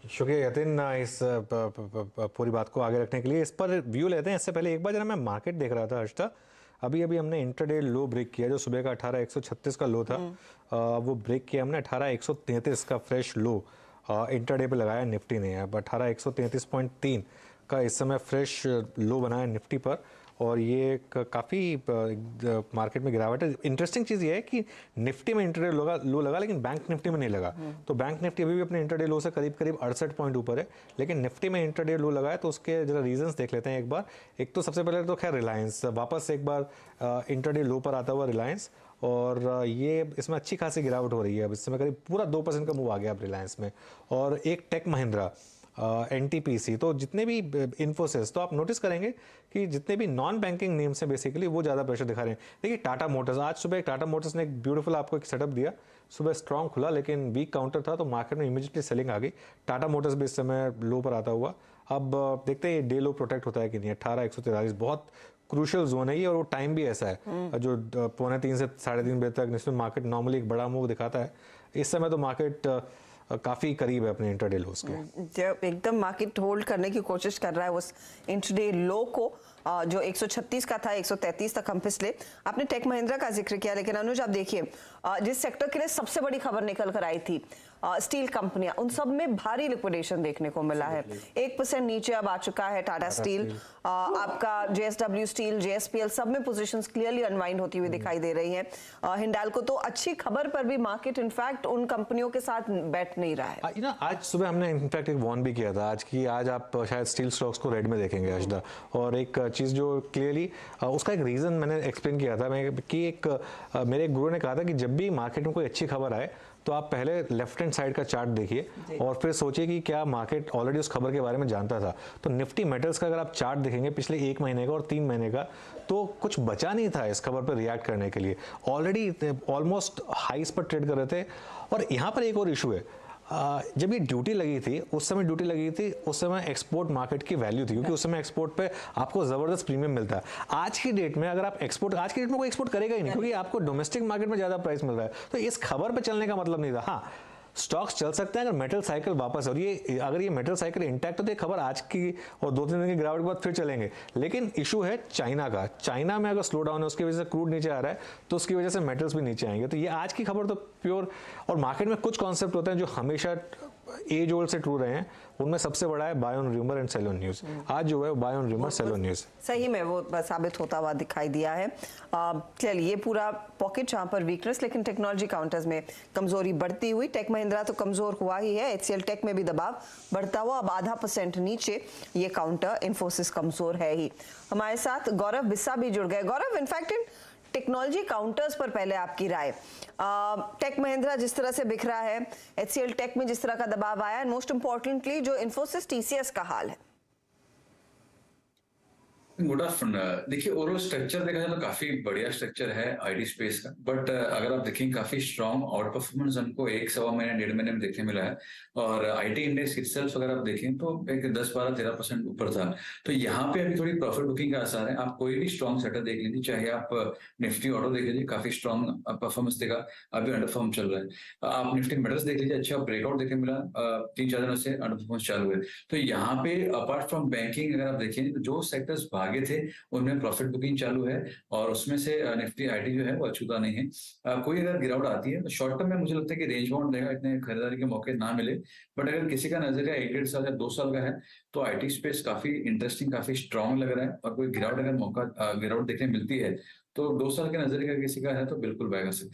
शुक्रिया यतिन इस पूरी बात को आगे रखने के लिए। इस पर व्यू लेते हैं। इससे पहले एक बार जरा मैं मार्केट देख रहा था हर्षिता, अभी अभी हमने इंटरडे लो ब्रेक किया, जो सुबह का 18,136 का लो था। वो ब्रेक किया हमने 18,133 का फ्रेश लो इंटरडे पे लगाया निफ्टी ने। अब 18,133.3 का इस समय फ्रेश लो बनाया निफ्टी पर, और ये काफ़ी मार्केट में गिरावट है। इंटरेस्टिंग चीज़ ये है कि निफ्टी में इंटरडे लो लगा लेकिन बैंक निफ्टी में नहीं लगा। तो बैंक निफ्टी अभी भी अपने इंटरडे लो से करीब करीब 68 पॉइंट ऊपर है, लेकिन निफ्टी में इंटरडे लो लगा है। तो उसके जरा रीजंस देख लेते हैं एक बार। एक तो सबसे पहले तो खैर रिलायंस वापस एक बार इंटरडे लो पर आता हुआ रिलायंस, और ये इसमें अच्छी खासी गिरावट हो रही है। अब इस समय करीब पूरा 2% का मूव आ गया अब रिलायंस में। और एक टेक महिंद्रा, एनटीपीसी, तो जितने भी इन्फोसिस, तो आप नोटिस करेंगे कि जितने भी नॉन बैंकिंग नेम्स हैं बेसिकली वो ज़्यादा प्रेशर दिखा रहे हैं। देखिए टाटा मोटर्स, आज सुबह टाटा मोटर्स ने एक ब्यूटीफुल आपको एक सेटअप दिया। सुबह स्ट्रॉन्ग खुला लेकिन वीक काउंटर था, तो मार्केट में इमीडिएटली सेलिंग आ गई। टाटा मोटर्स भी इस समय लो पर आता हुआ। अब देखते हैं डे लो प्रोटेक्ट होता है कि नहीं। 18,143 बहुत क्रूशियल जोन है ये, और वो टाइम भी ऐसा है जो 2:45 से 3:30 बजे तक जिसमें मार्केट नॉर्मली एक बड़ा मूव दिखाता है। इस समय तो मार्केट काफी करीब है अपने इंटरडे लोस के। जब एकदम मार्केट होल्ड करने की कोशिश कर रहा है उस इंटरडे लो को, जो 136 का था 133 तक हम फिसले। आपने टेक महिंद्रा का जिक्र किया, लेकिन अनुज आप देखिए जिस सेक्टर के लिए सबसे बड़ी खबर निकल कर आई थी, स्टील कंपनियां, उन सब में भारी लिक्विडेशन देखने को मिला है। 1% नीचे अब आ चुका है टाटा स्टील, आपका जेएसडब्ल्यू स्टील, जेएसपीएल, सब में पोजीशंस क्लियरली अनवाइंड होती हुई दिखाई दे रही हैं। हिंडाल्को तो अच्छी खबर पर भी मार्केट इनफैक्ट उन कंपनियों के साथ बैठ नहीं रहा है। आज सुबह हमने इनफैक्ट एक वॉर्न भी किया था आज आप शायद स्टील स्टॉक्स को रेड में देखेंगे अजदा। और एक चीज जो क्लियरली उसका एक रीजन मैंने एक्सप्लेन किया था मैं कि मेरे एक गुरु ने कहा था कि जब भी मार्केट में कोई अच्छी खबर आए तो आप पहले लेफ्ट हैंड साइड का चार्ट देखिए और फिर सोचिए कि क्या मार्केट ऑलरेडी उस खबर के बारे में जानता था। तो निफ्टी मेटल्स का अगर आप चार्ट देखेंगे पिछले 1 महीने का और 3 महीने का, तो कुछ बचा नहीं था इस खबर पर रिएक्ट करने के लिए। ऑलरेडी ऑलमोस्ट हाईस पर ट्रेड कर रहे थे। और यहाँ पर एक और इशू है, जब ये ड्यूटी लगी थी उस समय एक्सपोर्ट मार्केट की वैल्यू थी, क्योंकि उस समय एक्सपोर्ट पे आपको जबरदस्त प्रीमियम मिलता है। आज की डेट में अगर आप आज की डेट में कोई एक्सपोर्ट करेगा ही नहीं, क्योंकि आपको डोमेस्टिक मार्केट में ज्यादा प्राइस मिल रहा है। तो इस खबर पे चलने का मतलब नहीं था। हाँ, स्टॉक्स चल सकते हैं अगर मेटल साइकिल वापस, और ये अगर ये मेटल साइकिल इंटैक्ट होती है खबर आज की और 2-3 दिन की गिरावट के बाद फिर चलेंगे। लेकिन इशू है चाइना का। चाइना में अगर स्लो डाउन है उसकी वजह से क्रूड नीचे आ रहा है, तो उसकी वजह से मेटल्स भी नीचे आएंगे। तो ये आज की खबर तो प्योर, और मार्केट में कुछ कॉन्सेप्ट होते हैं जो हमेशा एज ओल्ड से ट्रू रहे हैं। उनमें सबसे बड़ा है buy on rumour and sell on news. आज जो है buy on rumour sell on news सही में वो साबित होता हुआ दिखाई दिया है। चलिए, ये पूरा पॉकेट जहां पर वीकनेस, लेकिन टेक्नोलॉजी काउंटर्स में कमजोरी बढ़ती हुई। टेक महिंद्रा तो कमजोर हुआ ही है, एचसीएल टेक में भी दबाव बढ़ता हुआ, अब 0.5% नीचे ये काउंटर। इन्फोसिस कमजोर है ही। हमारे साथ गौरव बिस्सा भी जुड़ गए। गौरव, इनफैक्ट टेक्नोलॉजी काउंटर्स पर पहले आपकी राय। टेक महिंद्रा जिस तरह से बिखरा है, एचसीएल टेक में जिस तरह का दबाव आया, एंड मोस्ट इंपॉर्टेंटली जो इन्फोसिस टीसीएस का हाल है। Good afternoon. देखिए, ओवरऑल स्ट्रक्चर देखा जाए तो काफी बढ़िया स्ट्रक्चर है आईटी स्पेस का, बट अगर आप देखें काफी स्ट्रॉन्ग आउट परफॉर्मेंस हमको 1-1.25 महीने 1.5 महीने में देखने मिला है। और आईटी इंडेक्स इटसेल्फ अगर आप देखें तो एक 10-12-13% ऊपर था। तो यहाँ पे अभी थोड़ी प्रॉफिट बुकिंग का आसार है। आप कोई भी स्ट्रॉन्ग सेटर देख लीजिए, चाहे आप निफ्टी ऑटो देख लीजिए, काफी स्ट्रॉन्ग परफॉर्मेंस देगा, अभी अंडरफॉर्म चल रहा है। आप निफ्टी मेटल्स देख लीजिए, अच्छा ब्रेकआउट देखने मिला, 3-4 दिनों से अंडरफॉर्मेंस चालू है। तो यहाँ पे अपार्ट फ्रॉम बैंकिंग अगर आप देखें तो जो सेक्टर्स भागे थे उनमें प्रॉफिट बुकिंग चालू है, और उसमें से निफ्टी आईटी जो है वो अछूता नहीं है। कोई अगर गिरावट आती है तो शॉर्ट टर्म में मुझे लगता है कि रेंज बाउंड रहेगा, इतने खरीदारी के मौके ना मिले। बट अगर किसी का नजरिया 1-1.5 साल या 2 साल का है तो आईटी स्पेस काफी इंटरेस्टिंग, काफी स्ट्रॉन्ग लग रहा है। और कोई गिरावट अगर गिरावट देखने मिलती है तो 2 साल के नजरिए का किसी का है तो बिल्कुल बाय कर सकते हैं।